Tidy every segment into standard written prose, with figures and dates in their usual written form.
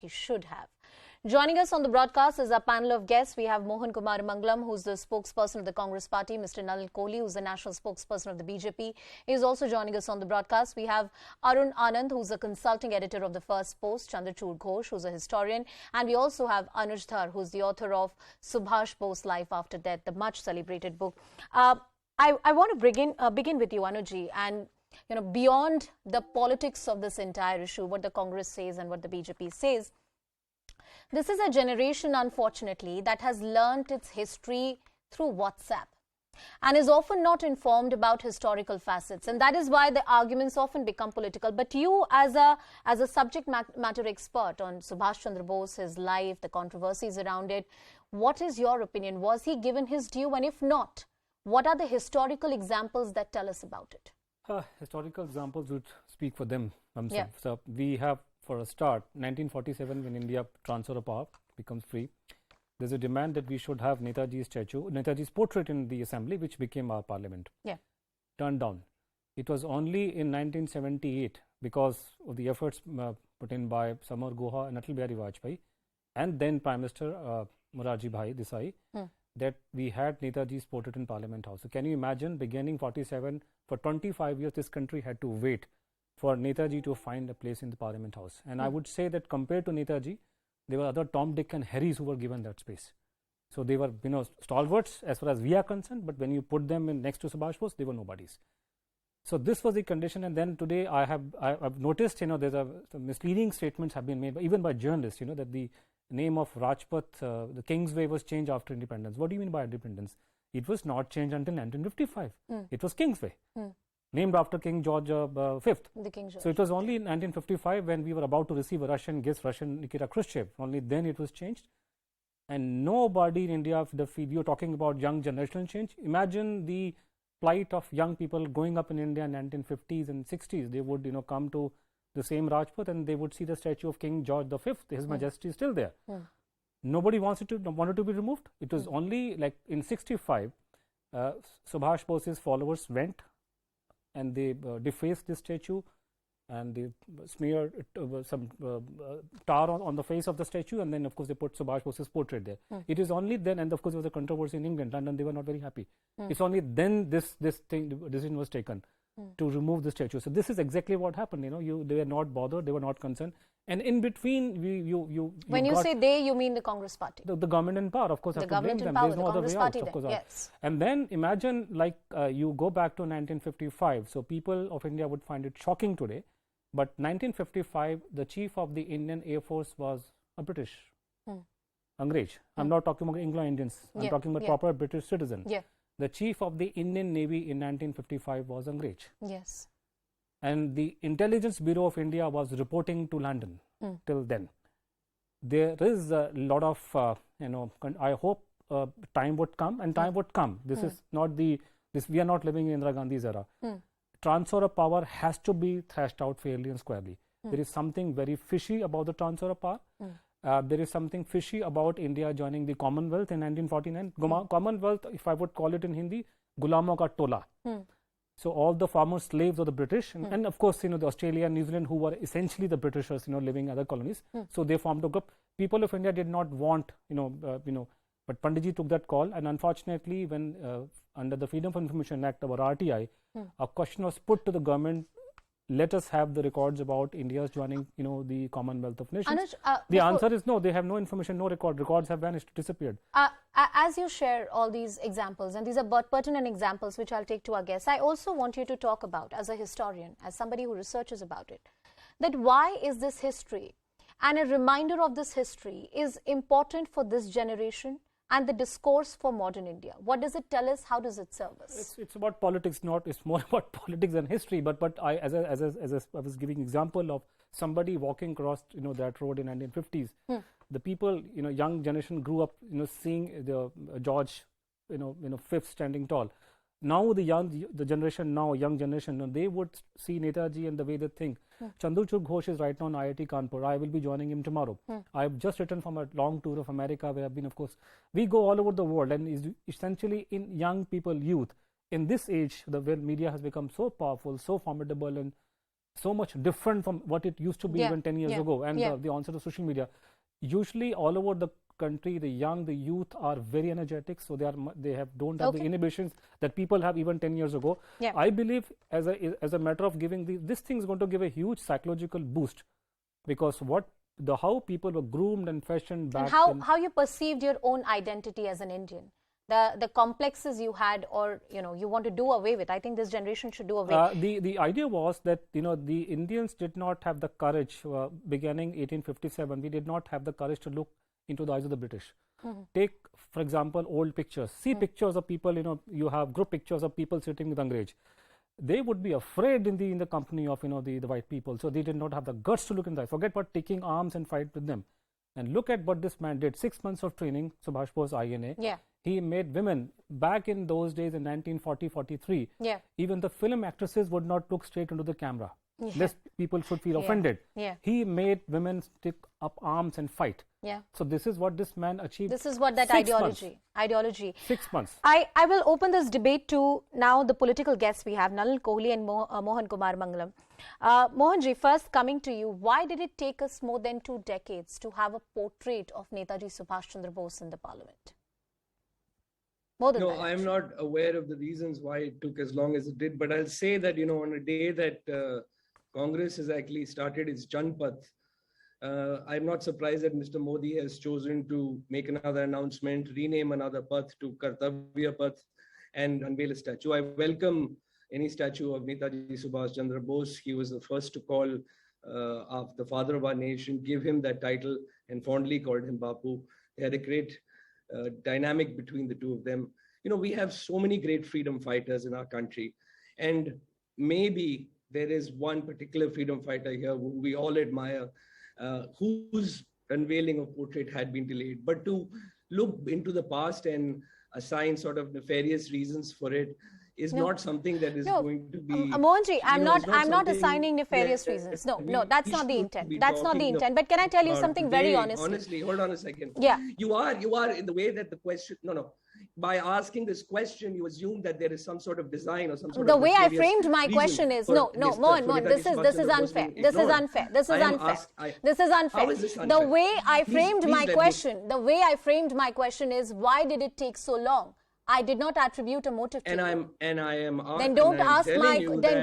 he should have. Joining us on the broadcast is our panel of guests. We have M Kumaramangalam, who's the spokesperson of the Congress Party, Mr. Nalin Kohli, who's the national spokesperson of the BJP. He is also joining us on the broadcast. We have Arun Anand, who's a consulting editor of the First Post, Chandrachud Ghosh, who's a historian, and we also have Anuj Dhar, who's the author of Subhas Bose Life After Death, the much celebrated book. I want to begin with you, Anuji, and beyond the politics of this entire issue, what the Congress says and what the BJP says, this is a generation, unfortunately, that has learnt its history through WhatsApp and is often not informed about historical facets. And that is why the arguments often become political. But you, as a subject matter expert on Subhas Chandra Bose, his life, the controversies around it, what is your opinion? Was he given his due? And if not, what are the historical examples that tell us about it? Historical examples would speak for them themselves. Yeah. So we have, for a start, 1947, when India transfer of power becomes free, there's a demand that we should have Netaji's portrait in the assembly, which became our parliament. Yeah. Turned down. It was only in 1978, because of the efforts put in by Samar Guha and Atal Bihari Vajpayee, and then Prime Minister Morarji Bhai Desai, that we had Netaji's portrait in Parliament House. So can you imagine, beginning 47, for 25 years, this country had to wait for Netaji to find a place in the Parliament House. And I would say that compared to Netaji, there were other Tom, Dick and Harrys who were given that space. So they were, stalwarts as far as we are concerned, but when you put them in next to Subhash Bose, they were nobodies. So this was the condition, and then today I've noticed, there's some misleading statements have been made, even by journalists, that the name of Rajpath, the Kingsway, was changed after independence. What do you mean by independence? It was not changed until 1955. It was Kingsway, named after King George V. The King George. So it was only in 1955, when we were about to receive a Russian gift, Russian Nikita Khrushchev. Only then it was changed. And nobody in India, you're talking about young generational change. Imagine the plight of young people growing up in India in 1950s and 60s. They would, come to the same Rajpath and they would see the statue of King George V. His Majesty is still there. Nobody wanted to be removed. It was only like in 65, Subhash Bose's followers went and they defaced the statue and they smeared some tar on the face of the statue, and then of course they put Subhash Bose's portrait there. It is only then, and of course there was a controversy in England, London, they were not very happy. It's only then this decision was taken to remove the statue. So this is exactly what happened. They were not bothered, they were not concerned. And in between, when you say they, you mean the Congress Party? The government in power, of course, the have government to blame in them. Power, There's no other way Party out, of course. Yes. And then imagine, you go back to 1955. So people of India would find it shocking today. But 1955, the chief of the Indian Air Force was a British, Angrez. I'm not talking about Anglo-Indians. I'm talking about proper British citizen. The chief of the Indian Navy in 1955 was Angrez. Yes. And the Intelligence Bureau of India was reporting to London till then. There is a lot of, I hope time would come, and time would come. This is not we are not living in Indira Gandhi's era. Transfer of power has to be thrashed out fairly and squarely. There is something very fishy about the transfer of power. There is something fishy about India joining the Commonwealth in 1949. Commonwealth, if I would call it in Hindi, Gulamo ka tola. So all the former slaves of the British, and of course, the Australia and New Zealand, who were essentially the Britishers, living in other colonies. So they formed a group. People of India did not want, but Panditji took that call, and unfortunately, when under the Freedom of Information Act, our RTI, a question was put to the government: let us have the records about India's joining, the Commonwealth of Nations. Anuj, the answer is no. They have no information, no record. Records have vanished, disappeared. As you share all these examples, and these are pertinent examples which I'll take to our guests, I also want you to talk about, as a historian, as somebody who researches about it, that why is this history and a reminder of this history is important for this generation and the discourse for modern India? What does it tell us? How does it serve us? It's about politics, it's more about politics than history. But I was giving example of somebody walking across that road in 1950s. The people, young generation grew up seeing the George Fifth standing tall. Now young generation, they would see Netaji and the way they think. Chandrachud Ghosh is right now in IIT Kanpur. I will be joining him tomorrow. I've just returned from a long tour of America, where I've been, of course, we go all over the world, and is essentially in young people, youth. In this age, where media has become so powerful, so formidable, and so much different from what it used to be even 10 years ago, and the onset of social media. Usually all over the country, the youth are very energetic, so they don't have the inhibitions that people have even 10 years ago. I believe as a matter of giving this thing is going to give a huge psychological boost, because how people were groomed and fashioned back, and how you perceived your own identity as an Indian, the complexes you had, or you want to do away with. I think this generation should do away. The idea was that the Indians did not have the courage, beginning 1857, we did not have the courage to look into the eyes of the British. Take, for example, old pictures. See pictures of people, you have group pictures of people sitting with Angrez. They would be afraid in the company of the white people. So they did not have the guts to look in the eyes. Forget about taking arms and fight with them. And look at what this man did. 6 months of training, Subhas Bose, INA. He made women, back in those days in 1940-43, even the film actresses would not look straight into the camera. Lest people should feel offended. He made women stick up arms and fight. So this is what this man achieved. This is what that ideology. 6 months. I will open this debate to now the political guests we have, Nalin Kohli and Mohan Kumaramangalam. Mohanji, first coming to you, why did it take us more than 2 decades to have a portrait of Netaji Subhas Chandra Bose in the parliament? No, I am not aware of the reasons why it took as long as it did, but I'll say that, on a day that Congress has actually started its Janpath, I'm not surprised that Mr. Modi has chosen to make another announcement, rename another path to Kartavya path, and unveil a statue. I welcome any statue of Netaji Subhas Chandra Bose. He was the first to call of the father of our nation, give him that title, and fondly called him Bapu. They had a great dynamic between the two of them. We have so many great freedom fighters in our country, and maybe there is one particular freedom fighter here who we all admire, whose unveiling of portrait had been delayed. But to look into the past and assign sort of nefarious reasons for it is not something that is going to be. Mohanji, I'm not assigning nefarious reasons. No, that's not the intent. That's not the intent. But can I tell you something very honestly? Honestly, hold on a second. Yeah. You are in the way that the question. No. By asking this question, you assume that there is some sort of design or some sort of. The way I framed my question is Mohan, this is unfair. This is unfair. This is unfair. This is unfair. How is this unfair? The way I framed my question is, why did it take so long? I did not attribute a motive to you. Then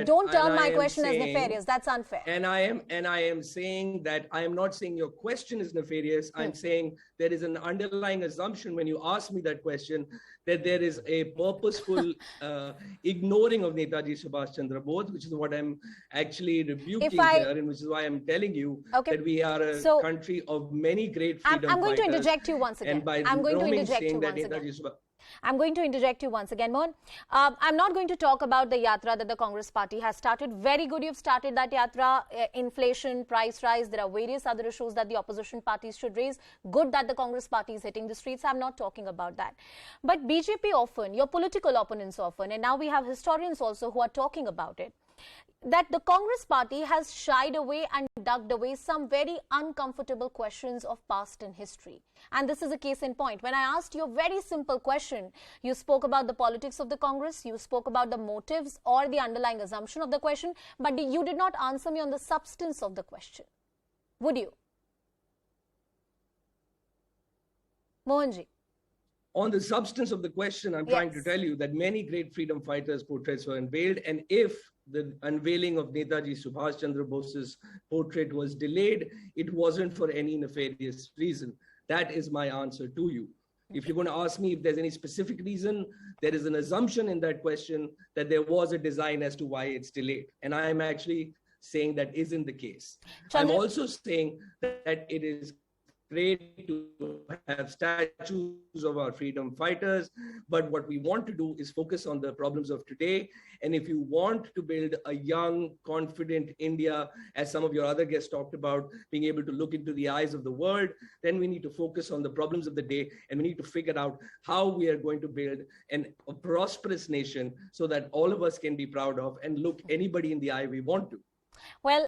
don't term my question as nefarious. That's unfair. And I am saying that I am not saying your question is nefarious. I'm saying there is an underlying assumption when you ask me that question that there is a purposeful ignoring of Netaji Subhas Chandra Bose, which is what I'm actually rebuking here, and which is why I'm telling you that we are a country of many great freedom fighters. I'm going to interject you once again. I'm going to interject you once again, Mohan. I'm not going to talk about the yatra that the Congress party has started. Very good you've started that yatra. Inflation, price rise, there are various other issues that the opposition parties should raise. Good that the Congress party is hitting the streets. I'm not talking about that. But BJP often, your political opponents often, and now we have historians also who are talking about it, that the Congress party has shied away and ducked away some very uncomfortable questions of past and history. And this is a case in point. When I asked you a very simple question, you spoke about the politics of the Congress, you spoke about the motives or the underlying assumption of the question, but you did not answer me on the substance of the question. Would you? Mohanji. On the substance of the question, I'm trying to tell you that many great freedom fighters' portraits were unveiled, and if the unveiling of Netaji Subhas Chandra Bose's portrait was delayed, it wasn't for any nefarious reason. That is my answer to you. If you're going to ask me if there's any specific reason, there is an assumption in that question that there was a design as to why it's delayed. And I am actually saying that isn't the case. I'm also saying that it is great to have statues of our freedom fighters, but what we want to do is focus on the problems of today. And if you want to build a young, confident India, as some of your other guests talked about, being able to look into the eyes of the world, then we need to focus on the problems of the day, and we need to figure out how we are going to build a prosperous nation so that all of us can be proud of and look anybody in the eye we want to. Well,